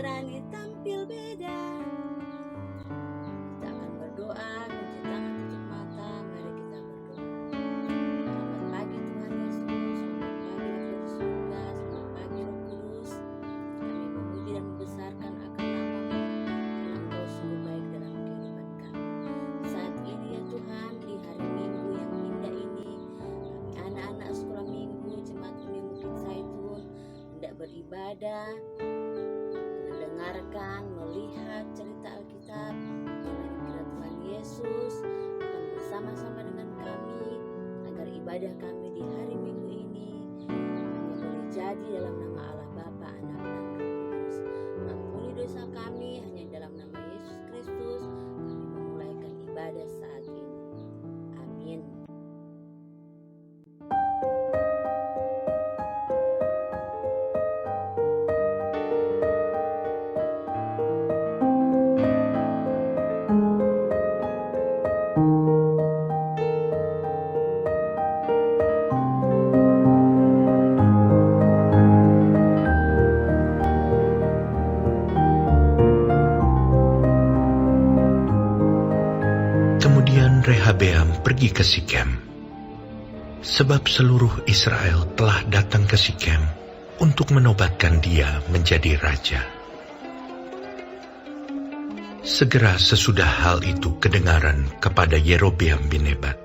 berani tampil beda. Kita akan berdoa, kunci tangan, tutup mata, mari kita berdoa. Selamat pagi Tuhan Yesus, selamat pagi Bapa di surga, selamat pagi Roh Kudus. Kami memuji dan membesarkan akan nama-Mu, karena Engkau sungguh baik dalam kehidupan kami. Saat ini ya Tuhan, di hari Minggu yang indah ini, kami anak-anak sekolah Minggu, Jemaat Minggu Bukit Zaitun, hendak beribadah, mendengarkan, melihat cerita Alkitab. Kiranya Tuhan Yesus akan bersama-sama dengan kami, agar ibadah kami di hari Minggu ini hanya boleh jadi dalam nama Allah Bapa, Anak, dan Roh Kudus. Ampuni dosa kami, hanya dalam nama Yesus Kristus kami memulaikan ibadah saat ini. Amin. Kemudian Rehabeam pergi ke Sikem, sebab seluruh Israel telah datang ke Sikem untuk menobatkan dia menjadi raja. Segera sesudah hal itu kedengaran kepada Yerobeam bin Nebat.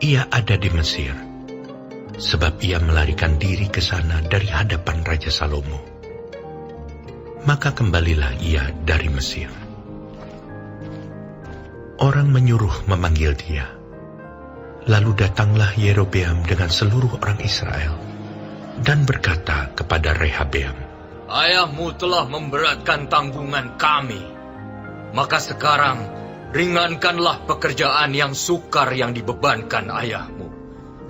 Ia ada di Mesir, sebab ia melarikan diri ke sana dari hadapan Raja Salomo. Maka kembalilah ia dari Mesir. Orang menyuruh memanggil dia. Lalu datanglah Yerobeam dengan seluruh orang Israel dan berkata kepada Rehabeam, "Ayahmu telah memberatkan tanggungan kami. Maka sekarang ringankanlah pekerjaan yang sukar yang dibebankan ayahmu,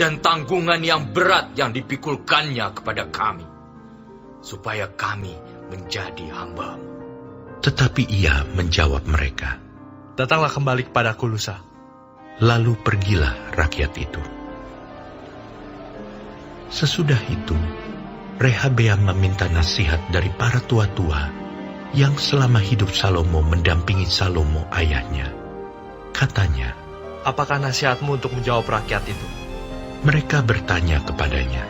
dan tanggungan yang berat yang dipikulkannya kepada kami, supaya kami menjadi hamba-Mu." Tetapi ia menjawab mereka, "Datanglah kembali kepadaku lusa." Lalu pergilah rakyat itu. Sesudah itu, Rehabeam meminta nasihat dari para tua-tua yang selama hidup Salomo mendampingi Salomo ayahnya. Katanya, "Apakah nasihatmu untuk menjawab rakyat itu?" mereka bertanya kepadanya,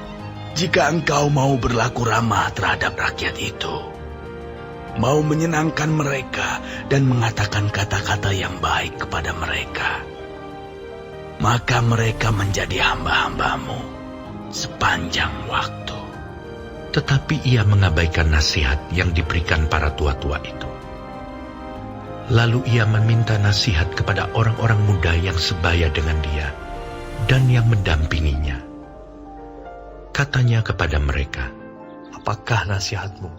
Jika engkau mau berlaku ramah terhadap rakyat itu, mau menyenangkan mereka dan mengatakan kata-kata yang baik kepada mereka, maka mereka menjadi hamba-hambamu sepanjang waktu. Tetapi ia mengabaikan nasihat yang diberikan para tua-tua itu. Lalu ia meminta nasihat kepada orang-orang muda yang sebaya dengan dia dan yang mendampinginya. Katanya kepada mereka, "Apakah nasihatmu,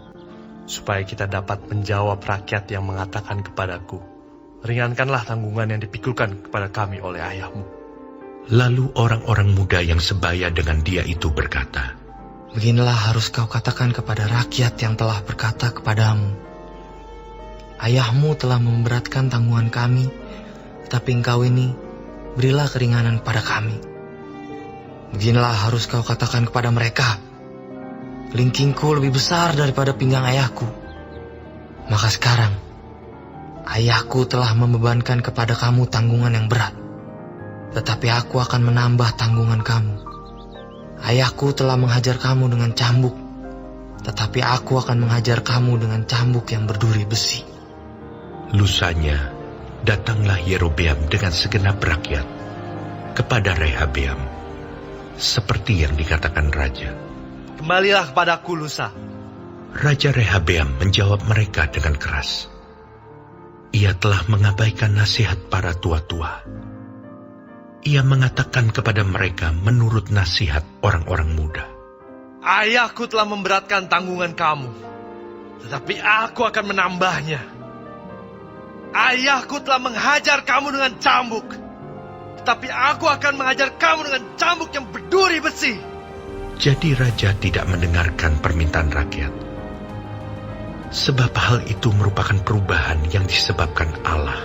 supaya kita dapat menjawab rakyat yang mengatakan kepadaku, ringankanlah tanggungan yang dipikulkan kepada kami oleh ayahmu?" Lalu orang-orang muda yang sebaya dengan dia itu berkata, "Beginilah harus kau katakan kepada rakyat yang telah berkata kepadamu, ayahmu telah memberatkan tanggungan kami, tetapi engkau ini berilah keringanan pada kami. Beginilah harus kau katakan kepada mereka, kelingkingku lebih besar daripada pinggang ayahku. Maka sekarang, ayahku telah membebankan kepada kamu tanggungan yang berat, tetapi aku akan menambah tanggungan kamu. Ayahku telah menghajar kamu dengan cambuk, tetapi aku akan menghajar kamu dengan cambuk yang berduri besi." Lusanya, datanglah Yerobeam dengan segenap rakyat kepada Rehabeam, seperti yang dikatakan raja. "Kembalilah kepadaku lusa." Raja Rehabeam menjawab mereka dengan keras. Ia telah mengabaikan nasihat para tua-tua. Ia mengatakan kepada mereka menurut nasihat orang-orang muda. "Ayahku telah memberatkan tanggungan kamu, tetapi aku akan menambahnya. Ayahku telah menghajar kamu dengan cambuk, tetapi aku akan menghajar kamu dengan cambuk yang berduri besi." Jadi raja tidak mendengarkan permintaan rakyat, sebab hal itu merupakan perubahan yang disebabkan Allah,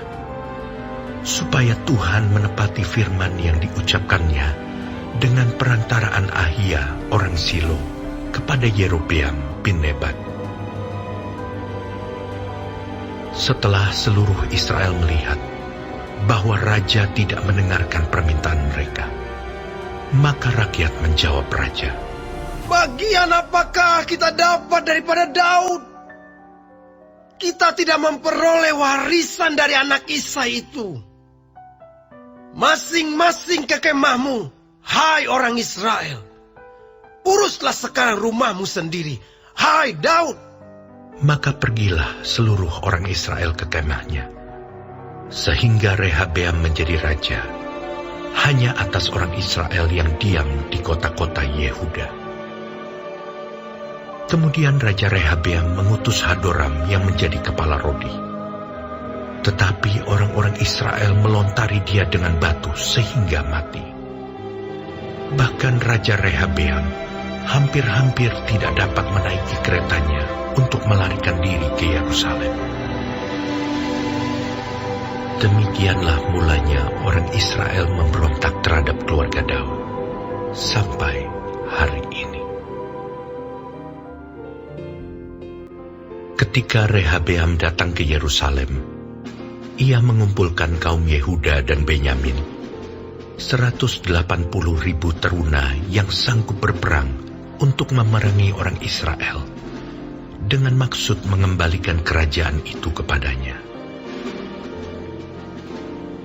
supaya Tuhan menepati firman yang diucapkannya dengan perantaraan Ahia orang Silo kepada Yerobeam bin Nebat. Setelah seluruh Israel melihat bahwa raja tidak mendengarkan permintaan mereka, maka rakyat menjawab raja, Bagian apakah kita dapat daripada Daud? Kita tidak memperoleh warisan dari anak Isai itu. Masing-masing ke kemahmu, hai orang Israel. Uruslah sekarang rumahmu sendiri, hai Daud. Maka pergilah seluruh orang Israel ke kemahnya, sehingga Rehabeam menjadi raja hanya atas orang Israel yang diam di kota-kota Yehuda. Kemudian Raja Rehabeam mengutus Hadoram yang menjadi kepala Rodi. Tetapi orang-orang Israel melontari dia dengan batu sehingga mati. Bahkan Raja Rehabeam hampir-hampir tidak dapat menaiki keretanya untuk melarikan diri ke Yerusalem. Demikianlah mulanya orang Israel memberontak terhadap keluarga Daud sampai hari ini. Ketika Rehabeam datang ke Yerusalem, ia mengumpulkan kaum Yehuda dan Benyamin, 180.000 teruna yang sanggup berperang untuk memerangi orang Israel, dengan maksud mengembalikan kerajaan itu kepadanya.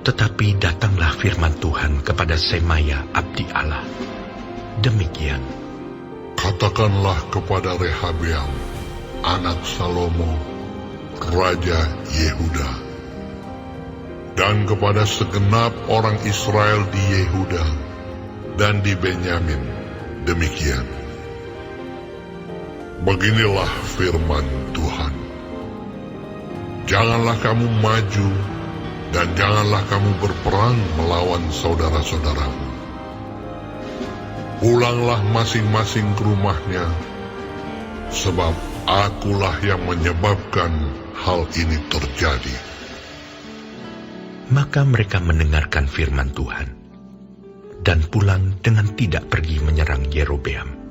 Tetapi datanglah firman Tuhan kepada Semaya abdi Allah. Demikian, Katakanlah kepada Rehabeam, anak Salomo, Raja Yehuda, dan kepada segenap orang Israel di Yehuda dan di Benyamin, demikian. Beginilah firman Tuhan. Janganlah kamu maju, dan janganlah kamu berperang melawan saudara-saudaramu. Pulanglah masing-masing ke rumahnya, sebab akulah yang menyebabkan hal ini terjadi. maka mereka mendengarkan firman Tuhan dan pulang dengan tidak pergi menyerang Yerobeam.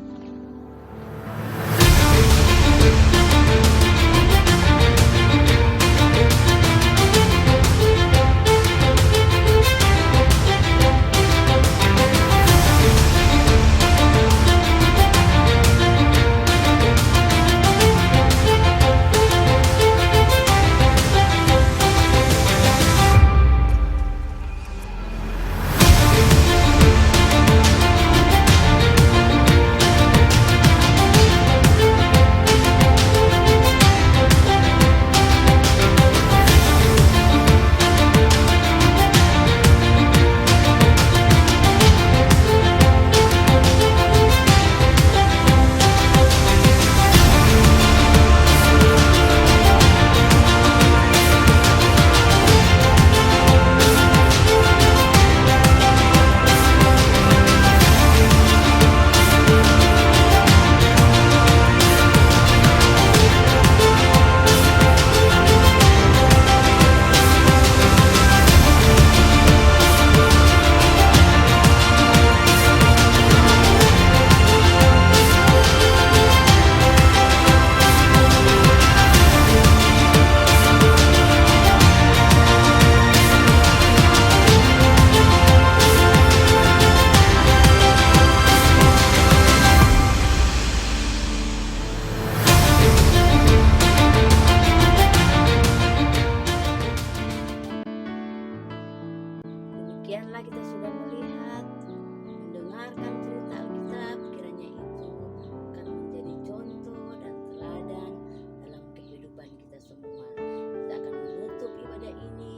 Demikianlah kita sudah melihat, mendengarkan cerita Alkitab, kiranya itu akan menjadi contoh dan teladan dalam kehidupan kita semua. Kita akan menutup ibadah ini,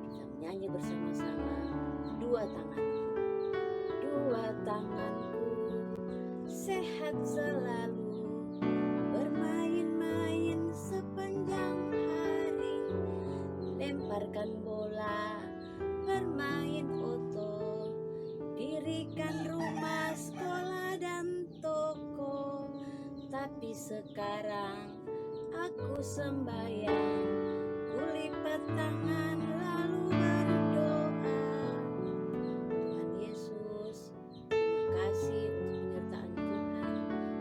kita menyanyi bersama-sama, dua tanganku sehat selalu, bermain-main sepanjang hari, lemparkan bola, bermain foto, dirikan rumah, sekolah dan toko. Tapi sekarang aku sembahyang, kulipat tangan lalu berdoa. Tuhan Yesus, terima kasih untuk penyertaan Tuhan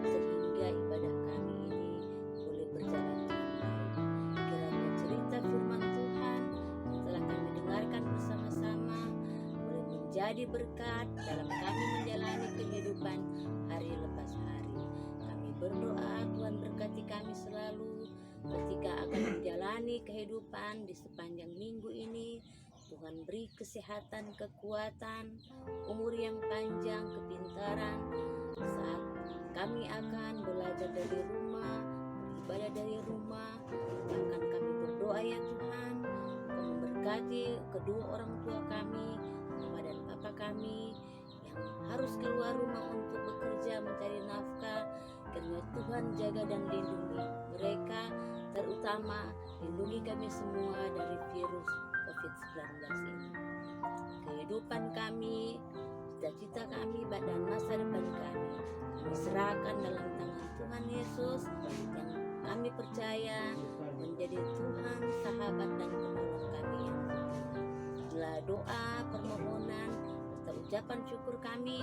sehingga ibadah kami ini boleh berjalan dengan baik. Kiranya cerita menjadi berkat dalam kami menjalani kehidupan hari lepas hari. Kami berdoa Tuhan berkati kami selalu ketika akan menjalani kehidupan di sepanjang minggu ini. Tuhan beri kesehatan, kekuatan, umur yang panjang, kepintaran saat kami akan belajar dari rumah, beribadah dari rumah. Bahkan kami berdoa ya Tuhan, Kau memberkati kedua orang tua kami, mama dan papa kami yang harus keluar rumah untuk bekerja mencari nafkah. Kiranya Tuhan jaga dan lindungi mereka, terutama lindungi kami semua dari virus COVID-19 ini. Kehidupan kami, cita-cita kami, dan masa depan kami serahkan dalam tangan Tuhan Yesus yang kami percaya menjadi Tuhan, sahabat dan penolong kami yang setia. Bila doa, permohonan, serta ucapan syukur kami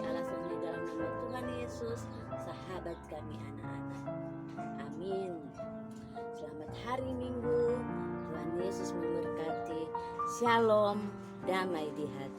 alasannya dalam nama Tuhan Yesus, sahabat kami anak-anak. Amin. Selamat hari Minggu. Tuhan Yesus memberkati. Shalom, damai di hati.